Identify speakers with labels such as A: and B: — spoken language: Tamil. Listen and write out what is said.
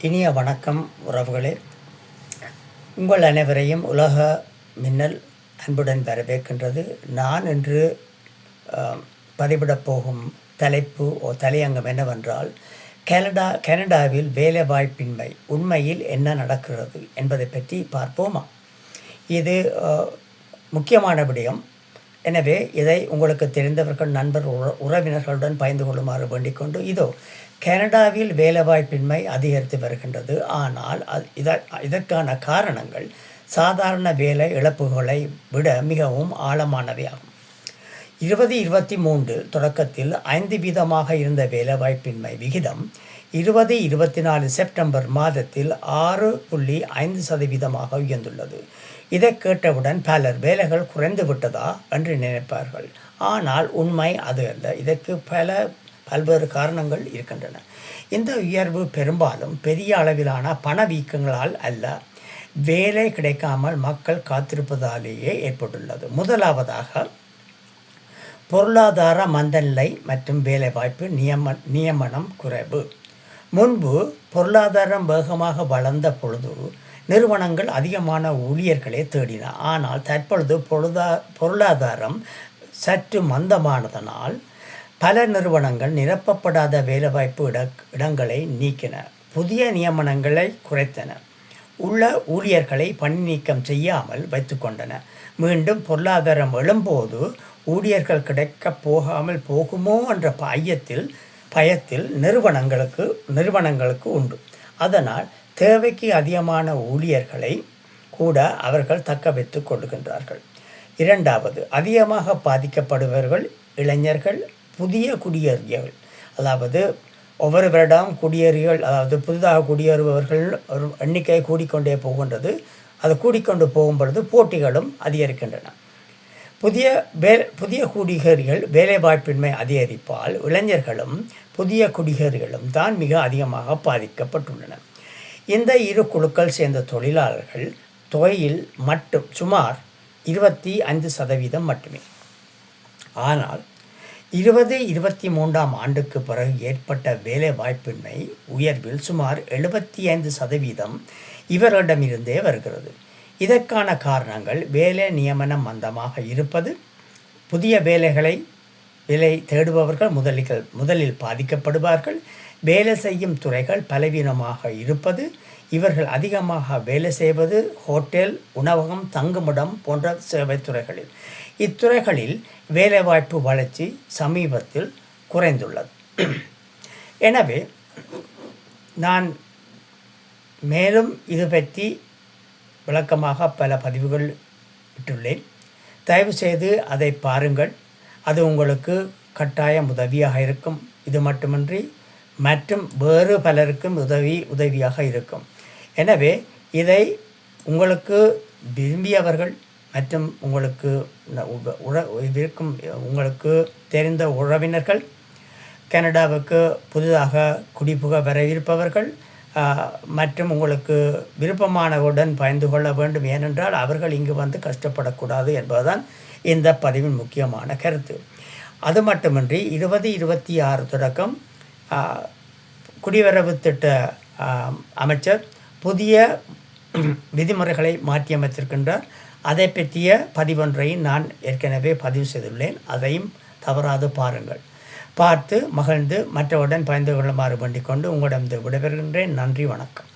A: இனிய வணக்கம் உறவுகளே. உங்கள் அனைவரையும் உலக மின்னல் அன்புடன் வரவேற்கின்றது. நான் இன்று பதிவிடப் போகும் தலையங்கம் என்னவென்றால், கனடாவில் வேலைவாய்ப்பின்மை உண்மையில் என்ன நடக்கிறது என்பதை பற்றி பார்ப்போமா? இது முக்கியமான விடயம். எனவே இதை உங்களுக்கு தெரிந்தவர்கள், நண்பர், உறவினர்களுடன் பகிர்ந்து கொள்ளுமாறு வேண்டிக் கொண்டு, கனடாவில் வேலைவாய்ப்பின்மை அதிகரித்து வருகின்றது. ஆனால் இதற்கான காரணங்கள் சாதாரண வேலை இழப்புகளை விட மிகவும் ஆழமானவையாகும். 2023 தொடக்கத்தில் 5% இருந்த வேலைவாய்ப்பின்மை விகிதம் 2024 செப்டம்பர் மாதத்தில் 6.5% உயர்ந்துள்ளது. இதை கேட்டவுடன் பலர் வேலைகள் குறைந்து விட்டதா என்று நினைப்பார்கள். ஆனால் உண்மை அது அல்ல. இதற்கு பல்வேறு காரணங்கள் இருக்கின்றன. இந்த உயர்வு பெரும்பாலும் பெரிய அளவிலான பணவீக்கங்களால் அல்ல, வேலை கிடைக்காமல் மக்கள் காத்திருப்பதாலேயே ஏற்பட்டுள்ளது. முதலாவதாக, பொருளாதார மந்தநிலை மற்றும் வேலைவாய்ப்பு நியமனம் குறைவு. முன்பு பொருளாதாரம் வேகமாக வளர்ந்த பொழுது நிறுவனங்கள் அதிகமான ஊழியர்களை தேடின. ஆனால் தற்பொழுது பொருளாதாரம் சற்று மந்தமானதனால் பல நிறுவனங்கள் நிரப்பப்படாத வேலைவாய்ப்பு இடங்களை நீக்கின, புதிய நியமனங்களை குறைத்தன, உள்ள ஊழியர்களை பணி நீக்கம் செய்யாமல் வைத்து கொண்டன. மீண்டும் பொருளாதாரம் எழும்போது ஊழியர்கள் கிடைக்கப் போகாமல் போகுமோ என்ற பயத்தில் நிறுவனங்களுக்கு உண்டு. அதனால் தேவைக்கு அதிகமான ஊழியர்களை கூட அவர்கள் தக்க வைத்து கொள்கின்றார்கள். இரண்டாவது, அதிகமாக பாதிக்கப்படுபவர்கள் இளைஞர்கள், புதிய குடியேறியவர்கள். அதாவது ஒவ்வொரு வருடம் புதிதாக குடியேறுபவர்கள் எண்ணிக்கை கூடிக்கொண்டே போகின்றது. அது கூடிக்கொண்டு போகும் பொழுது போட்டிகளும் அதிகரிக்கின்றன. புதிய குடியேறிகள் வேலைவாய்ப்பின்மை அதிகரிப்பால் இளைஞர்களும் புதிய குடியேறிகளும் தான் மிக அதிகமாக பாதிக்கப்பட்டுள்ளனர். இந்த இரு குழுக்கள் சேர்ந்த தொழிலாளர்கள் தொகையில் மட்டும் சுமார் 25% மட்டுமே. ஆனால் 2023 ஆண்டுக்கு பிறகு ஏற்பட்ட வேலை வாய்ப்பின்மை உயர்வில் சுமார் 75% இவர்களிடமிருந்தே வருகிறது. இதற்கான காரணங்கள் வேலை நியமனம் மந்தமாக இருப்பது, புதிய வேலை தேடுபவர்கள் முதலில் பாதிக்கப்படுவார்கள், வேலை செய்யும் துறைகள் பலவீனமாக இருப்பது, இவர்கள் அதிகமாக வேலை செய்வது ஹோட்டல், உணவகம், தங்குமிடம் போன்ற சேவை துறைகளில். இத்துறைகளில் வேலைவாய்ப்பு வளர்ச்சி சமீபத்தில் குறைந்துள்ளது. எனவே நான் மேலும் இது பற்றி விளக்கமாக பல பதிவுகள் விட்டுள்ளேன். தயவுசெய்து அதை பாருங்கள். அது உங்களுக்கு கட்டாயம் உதவியாக இருக்கும். இது மட்டுமின்றி மற்றும் வேறு பலருக்கும் உதவியாக இருக்கும். எனவே இதை உங்களுக்கு விரும்பியவர்கள் மற்றும் உங்களுக்கு தெரிந்த உறவினர்கள், கனடாவுக்கு புதிதாக குடிபுக வர இருப்பவர்கள் மற்றும் உங்களுக்கு விருப்பமானவுடன் பயந்து கொள்ள வேண்டும். ஏனென்றால் அவர்கள் இங்கு வந்து கஷ்டப்படக்கூடாது என்பதுதான் இந்த பதிவின் முக்கியமான கருத்து. அது மட்டுமின்றி 2026 தொடக்கம் குடிவரவு திட்ட அமைச்சர் புதிய விதிமுறைகளை மாற்றியமைத்திருக்கின்றார். அதை பற்றிய பதிவொன்றையும் நான் ஏற்கனவே பதிவு செய்துள்ளேன். அதையும் தவறாது பாருங்கள். பார்த்து மகிழ்ந்து மற்றவுடன் பயந்து கொள்ளுமாறு வேண்டிக் கொண்டு உங்களிடம் விடைபெறுகின்றேன். நன்றி, வணக்கம்.